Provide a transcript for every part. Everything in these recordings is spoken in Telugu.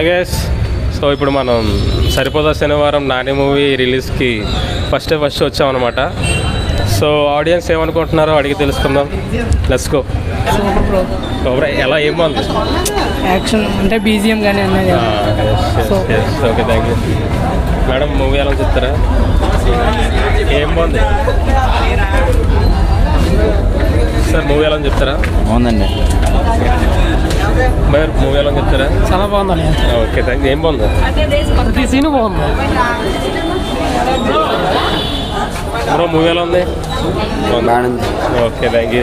గైస్, సో ఇప్పుడు మనం సరిపోదా శనివారం నాని మూవీ రిలీజ్కి ఫస్ట్ వచ్చామన్నమాట. సో ఆడియన్స్ ఏమనుకుంటున్నారో అడిగి తెలుసుకుందాం. Let's go. ఎలా ఏం బాగుంది? యాక్షన్ అంటే బీజిఎం కానీ అన్నది. Okay, thank you madam. Movie ఎలా చెప్తారా? ఏం బాగుంది సార్? మూవీ ఎలా చెప్తారా? బాగుందండి. మరి మూవీ ఎలా చెప్తారా? చాలా బాగుందండి. Okay, thank you. ఏం బాగుంది? ప్రతి సీను బాగుంది బ్రో. మూవీ ఎలా ఉంది? Okay, thank you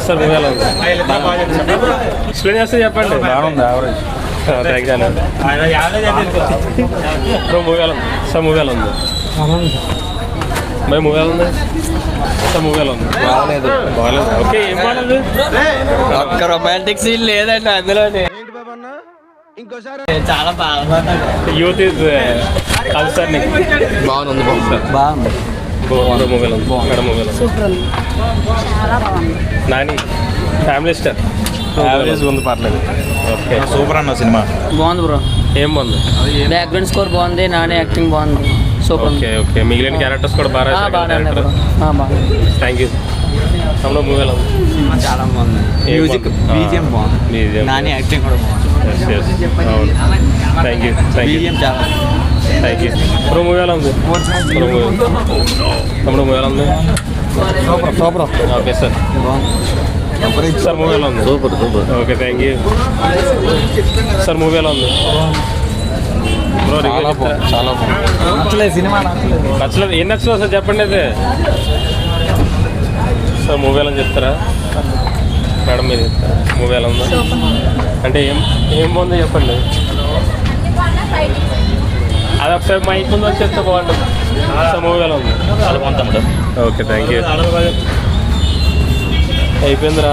sir. Movie ఎలా ఉంది? ఎక్స్ప్లెయిన్ చేస్తే చెప్పండి. బాగుంది, average. Thank you bro. Movie ఎలా ఉంది సార్? మూవీ ఎలా ఉంది? మరి మూవీ ఎలా ఉంది సార్? మూవీ ఎలా ఉంది? బాగాలేదు. ఓకే, ఏం బాగాలేదు? ఒక్క రొమాంటిక్ సీన్ లేదండి అందులోనే. చాలా బాగా యూత్ ఇస్ కన్సర్నింగ్. బాగుంది సార్. బాగుంది. మూవీ ఎలా ఉంది మేడం? మూవీ ఎలా ఉంది? సూపర్ ఉంది, చాలా బాగుంది. Nani family star. యావరేజ్ ఉంది, పర్లేదు. ఓకే, సూపర్ అన్న సినిమా. బాగుంది బ్రో. ఏం బాగుంది? బ్యాక్గ్రౌండ్ స్కోర్ బాగుంది, నాని యాక్టింగ్ బాగుంది. సూపర్. ఓకే, మిగిలిన క్యారెక్టర్స్ కూడా బాగా థ్యాంక్ యూ. తమ్ముడు మూవీ ఎలా ఉంది? చాలా బాగుంది. మ్యూజిక్, బీజిఎం బాగుంది. నాని యాక్టింగ్ కూడా బాగుంది. అవును, థ్యాంక్ యూ. బీజిఎం చాలా థ్యాంక్ యూ. ఇప్పుడు మూవీ ఎలా ఉంది? తమ్ముడు మూవీ ఎలా ఉంది? Super. Okay sir. Sir movie ఎలా ఉంది? Super. Okay, thank you sir. Movie ఎలా ఉంది బ్రో? చాలా బాగుంది. సినిమా నచ్చలేదు. ఏం నచ్చలేదు సార్ చెప్పండి అయితే. సార్ మూవీ ఎలా చెప్తారా మేడం? మీరు చెప్తారా మూవీ ఎలా ఉందా? అంటే ఏం బాగుందో చెప్పండి. అది ఒకసారి మైక్ ముందు వచ్చేస్తే బాగుంటుంది. సార్ మూవీ ఎలా ఉంది? చాలా బాగుంది. Okay, thank you. అయిపోయిందిరా.